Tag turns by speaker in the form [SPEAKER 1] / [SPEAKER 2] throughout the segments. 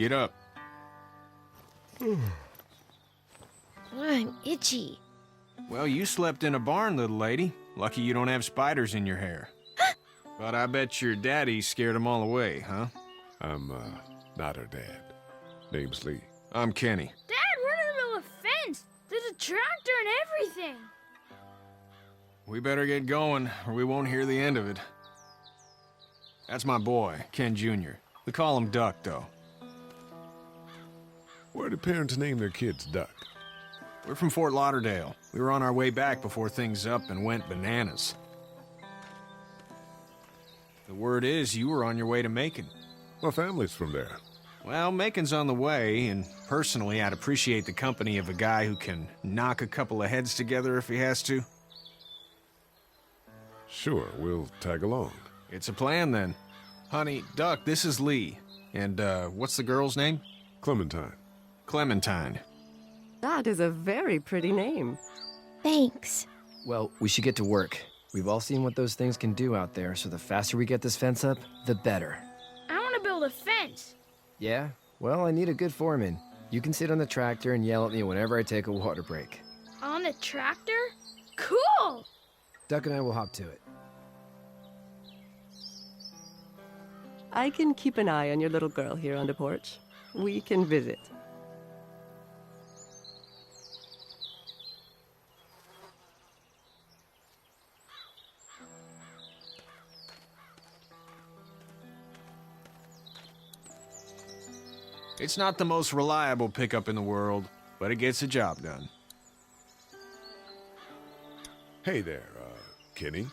[SPEAKER 1] Get up.
[SPEAKER 2] I'm itchy.
[SPEAKER 1] Well, you slept in a barn, little lady. Lucky you don't have spiders in your hair. But I bet your daddy scared them all away, huh?
[SPEAKER 3] I'm, not her dad. Name's Lee.
[SPEAKER 1] I'm Kenny.
[SPEAKER 2] Dad, we're in the middle of a fence. There's a tractor and everything.
[SPEAKER 1] We better get going, or we won't hear the end of it. That's my boy, Ken Jr. We call him Duck, though.
[SPEAKER 3] Where do parents name their kids Duck?
[SPEAKER 1] We're from Fort Lauderdale. We were on our way back before things up and went bananas. The word is you were on your way to Macon.
[SPEAKER 3] My family's from there.
[SPEAKER 1] Well, Macon's on the way, and personally, I'd appreciate the company of a guy who can knock a couple of heads together if he has to.
[SPEAKER 3] Sure, we'll tag along.
[SPEAKER 1] It's a plan, then. Honey, Duck, this is Lee. And, what's the girl's name?
[SPEAKER 3] Clementine.
[SPEAKER 1] Clementine.
[SPEAKER 4] That is a very pretty name.
[SPEAKER 2] Thanks.
[SPEAKER 5] Well, we should get to work. We've all seen what those things can do out there, so the faster we get this fence up, the better.
[SPEAKER 2] I want to build a fence.
[SPEAKER 5] Yeah? Well, I need a good foreman. You can sit on the tractor and yell at me whenever I take a water break.
[SPEAKER 2] On the tractor? Cool!
[SPEAKER 5] Duck and I will hop to it.
[SPEAKER 4] I can keep an eye on your little girl here on the porch. We can visit.
[SPEAKER 1] It's not the most reliable pickup in the world, but it gets the job done.
[SPEAKER 3] Hey there, Kenny.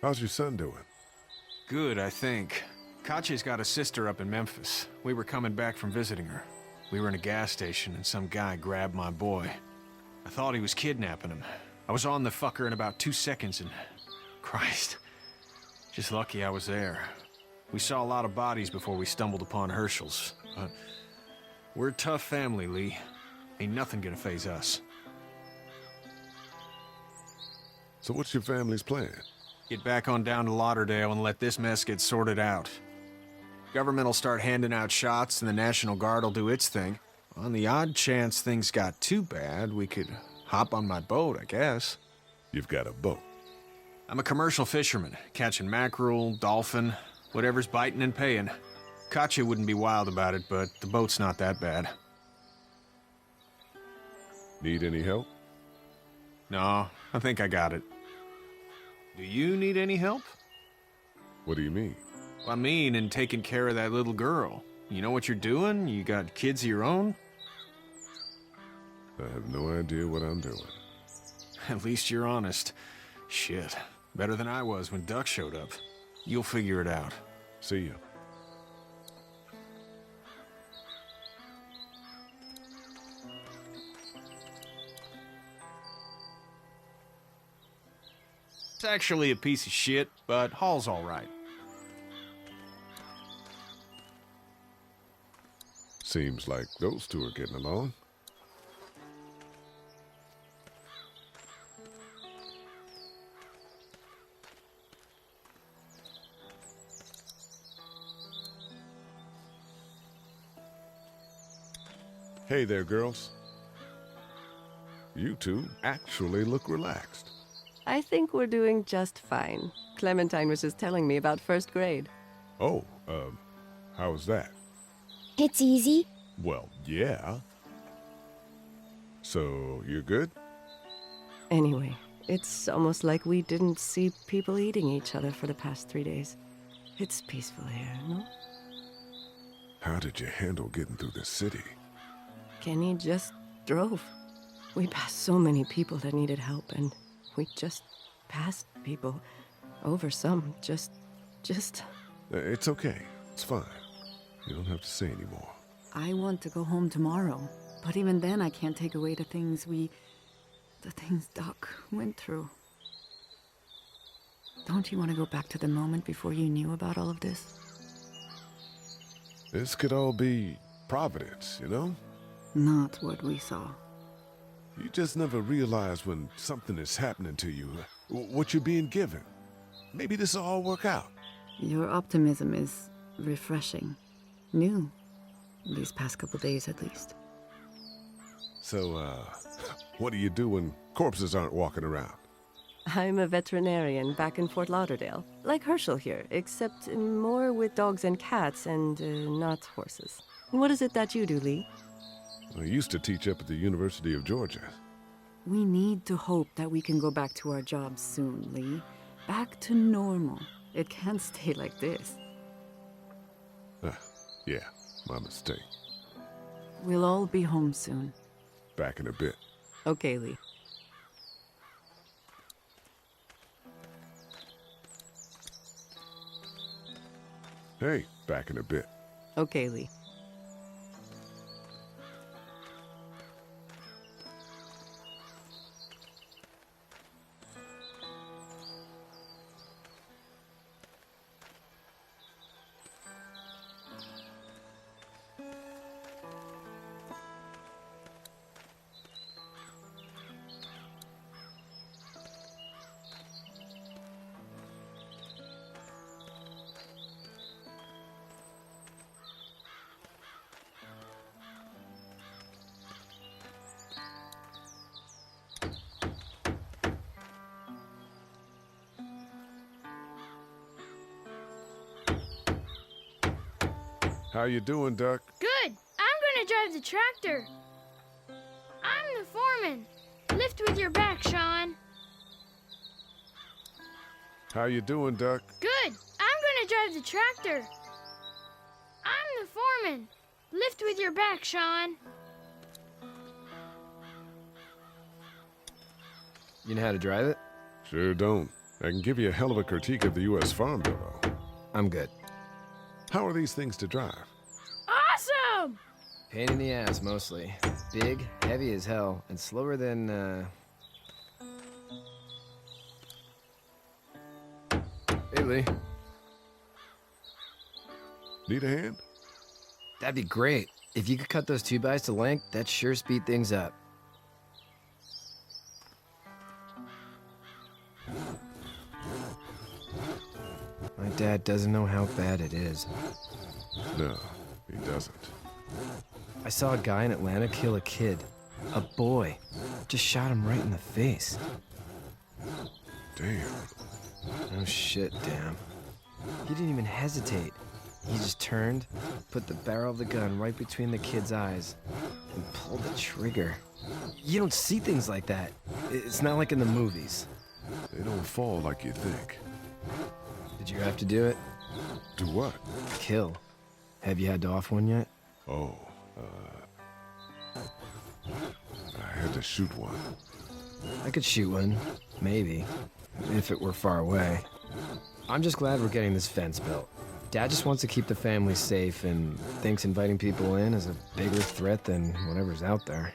[SPEAKER 3] How's your son doing?
[SPEAKER 1] Good, I think. Katya's got a sister up in Memphis. We were coming back from visiting her. We were in a gas station and some guy grabbed my boy. I thought he was kidnapping him. I was on the fucker in about 2 seconds and... Christ. Just lucky I was there. We saw a lot of bodies before we stumbled upon Herschel's. But we're a tough family, Lee. Ain't nothing gonna faze us.
[SPEAKER 3] So what's your family's plan?
[SPEAKER 1] Get back on down to Lauderdale and let this mess get sorted out. Government will start handing out shots and the National Guard will do its thing. On the odd chance things got too bad, we could hop on my boat, I guess.
[SPEAKER 3] You've got a boat.
[SPEAKER 1] I'm a commercial fisherman, catching mackerel, dolphin, whatever's biting and paying. Katya wouldn't be wild about it, but the boat's not that bad.
[SPEAKER 3] Need any help?
[SPEAKER 1] No, I think I got it. Do you need any help?
[SPEAKER 3] What do you mean?
[SPEAKER 1] I mean, in taking care of that little girl. You know what you're doing? You got kids of your own?
[SPEAKER 3] I have no idea what I'm doing.
[SPEAKER 1] At least you're honest. Shit. Better than I was when Duck showed up. You'll figure it out.
[SPEAKER 3] See you.
[SPEAKER 1] It's actually a piece of shit, but Hall's all right.
[SPEAKER 3] Seems like those two are getting along. Hey there, girls. You two actually look relaxed.
[SPEAKER 4] I think we're doing just fine. Clementine was just telling me about first grade.
[SPEAKER 3] Oh, how was that?
[SPEAKER 2] It's easy.
[SPEAKER 3] Well, yeah. So, you're good?
[SPEAKER 4] Anyway, it's almost like we didn't see people eating each other for the past 3 days. It's peaceful here, no?
[SPEAKER 3] How did you handle getting through the city?
[SPEAKER 4] Kenny just drove. We passed so many people that needed help, and we just passed people. Over some, just...
[SPEAKER 3] It's okay. It's fine. You don't have to say anymore.
[SPEAKER 6] I want to go home tomorrow, but even then I can't take away the things Doc went through. Don't you want to go back to the moment before you knew about all of this?
[SPEAKER 3] This could all be Providence, you know?
[SPEAKER 6] Not what we saw.
[SPEAKER 3] You just never realize when something is happening to you, what you're being given. Maybe this will all work out.
[SPEAKER 6] Your optimism is refreshing. New. These past couple days, at least.
[SPEAKER 3] So, what do you do when corpses aren't walking around?
[SPEAKER 4] I'm a veterinarian back in Fort Lauderdale, like Herschel here, except more with dogs and cats and not horses. What is it that you do, Lee?
[SPEAKER 3] I used to teach up at the University of Georgia.
[SPEAKER 6] We need to hope that we can go back to our jobs soon, Lee. Back to normal. It can't stay like this.
[SPEAKER 3] Yeah, my mistake.
[SPEAKER 6] We'll all be home soon.
[SPEAKER 3] Back in a bit.
[SPEAKER 4] Okay, Lee.
[SPEAKER 3] Hey, back in a bit.
[SPEAKER 4] Okay, Lee.
[SPEAKER 3] How you doing, Duck?
[SPEAKER 2] Good. I'm gonna drive the tractor. I'm the foreman. Lift with your back, Sean.
[SPEAKER 3] How you doing, Duck?
[SPEAKER 2] Good. I'm gonna drive the tractor. I'm the foreman. Lift with your back, Sean.
[SPEAKER 5] You know how to drive it?
[SPEAKER 3] Sure don't. I can give you a hell of a critique of the U.S. Farm Bill, though.
[SPEAKER 5] I'm good.
[SPEAKER 3] How are these things to drive?
[SPEAKER 2] Awesome!
[SPEAKER 5] Pain in the ass, mostly. Big, heavy as hell, and slower than, Hey, Lee.
[SPEAKER 3] Need a hand?
[SPEAKER 5] That'd be great. If you could cut those 2x to length, that'd sure speed things up. My dad doesn't know how bad it is.
[SPEAKER 3] No, he doesn't.
[SPEAKER 5] I saw a guy in Atlanta kill a kid. A boy. Just shot him right in the face.
[SPEAKER 3] Damn.
[SPEAKER 5] Oh shit, damn. He didn't even hesitate. He just turned, put the barrel of the gun right between the kid's eyes, and pulled the trigger. You don't see things like that. It's not like in the movies.
[SPEAKER 3] They don't fall like you think.
[SPEAKER 5] Did you have to do it?
[SPEAKER 3] Do what?
[SPEAKER 5] Kill. Have you had to off one yet?
[SPEAKER 3] Oh, I had to shoot one.
[SPEAKER 5] I could shoot one. Maybe. If it were far away. I'm just glad we're getting this fence built. Dad just wants to keep the family safe and thinks inviting people in is a bigger threat than whatever's out there.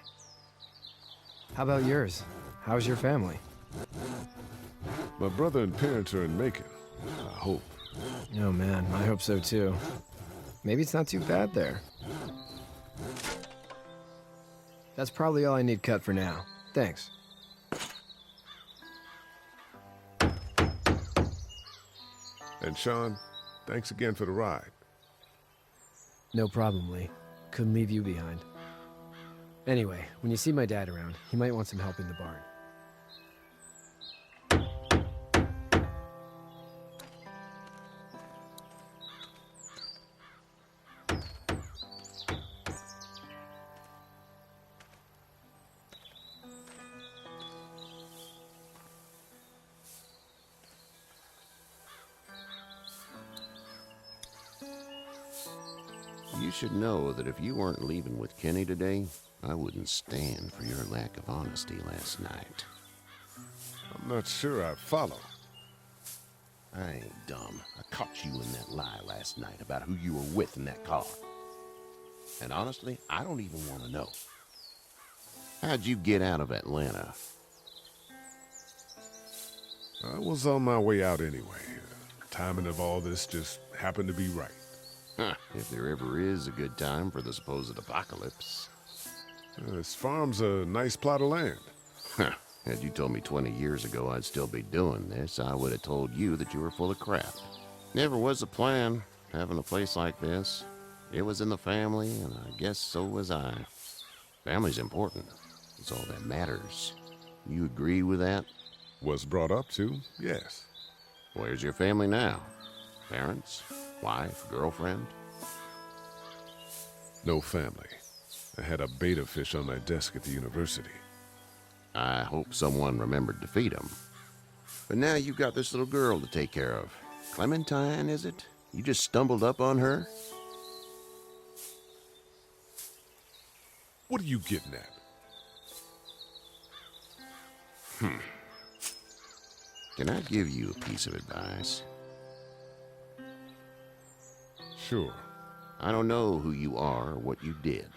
[SPEAKER 5] How about yours? How's your family?
[SPEAKER 3] My brother and parents are in Macon. I hope.
[SPEAKER 5] Oh man, I hope so too. Maybe it's not too bad there. That's probably all I need cut for now. Thanks.
[SPEAKER 3] And Sean, thanks again for the ride.
[SPEAKER 5] No problem, Lee. Couldn't leave you behind. Anyway, when you see my dad around, he might want some help in the barn.
[SPEAKER 7] You should know that if you weren't leaving with Kenny today, I wouldn't stand for your lack of honesty last night.
[SPEAKER 3] I'm not sure I follow.
[SPEAKER 7] I ain't dumb. I caught you in that lie last night about who you were with in that car. And honestly, I don't even want to know. How'd you get out of Atlanta?
[SPEAKER 3] I was on my way out anyway. Timing of all this just happened to be right.
[SPEAKER 7] Huh, if there ever is a good time for the supposed apocalypse.
[SPEAKER 3] This farm's a nice plot of land.
[SPEAKER 7] Huh, had you told me 20 years ago I'd still be doing this, I would have told you that you were full of crap. Never was a plan, having a place like this. It was in the family, and I guess so was I. Family's important. It's all that matters. You agree with that?
[SPEAKER 3] Was brought up to, yes.
[SPEAKER 7] Where's your family now? Parents? Wife? Girlfriend?
[SPEAKER 3] No family. I had a betta fish on my desk at the university.
[SPEAKER 7] I hope someone remembered to feed them. But now you've got this little girl to take care of. Clementine, is it? You just stumbled up on her?
[SPEAKER 3] What are you getting at?
[SPEAKER 7] Can I give you a piece of advice?
[SPEAKER 3] Sure.
[SPEAKER 7] I don't know who you are or what you did,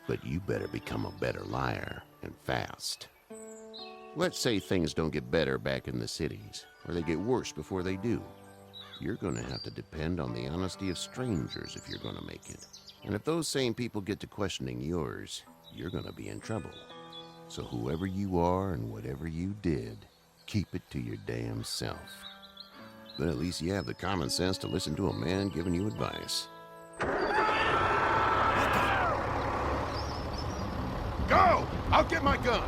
[SPEAKER 7] but you better become a better liar, and fast. Let's say things don't get better back in the cities, or they get worse before they do. You're gonna have to depend on the honesty of strangers if you're gonna make it. And if those same people get to questioning yours, you're gonna be in trouble. So whoever you are and whatever you did, keep it to your damn self. But at least you have the common sense to listen to a man giving you advice.
[SPEAKER 3] Go! I'll get my gun!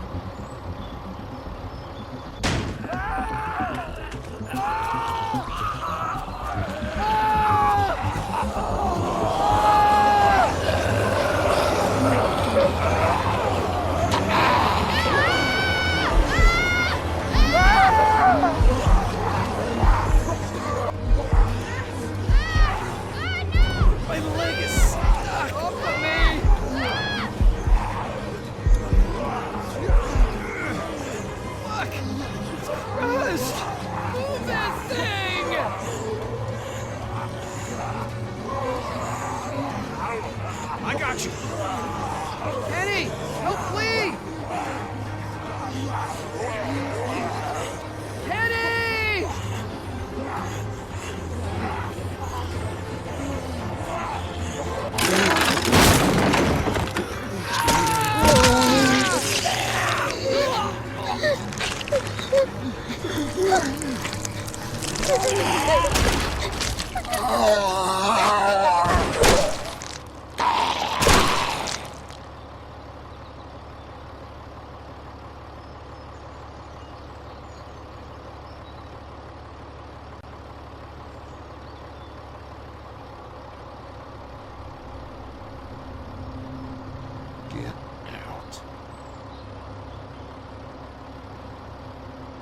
[SPEAKER 5] My leg is stuck! Off of me! Fuck! It's crushed! Move that thing!
[SPEAKER 1] I got you.
[SPEAKER 5] Kenny! Help Lee! Kenny!
[SPEAKER 7] Get out.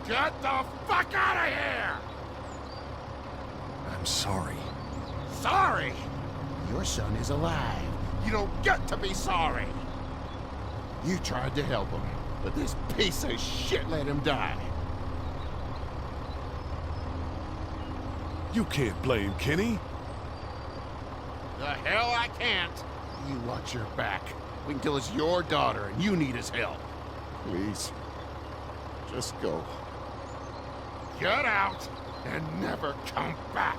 [SPEAKER 7] Get the fuck out of here!
[SPEAKER 1] I'm sorry.
[SPEAKER 7] Sorry? Your son is alive. You don't get to be sorry. You tried to help him, but this piece of shit let him die.
[SPEAKER 3] You can't blame Kenny.
[SPEAKER 7] The hell I can't. You watch your back. Wait until it's your daughter and you need his help. Please. Just go. Get out and never come back.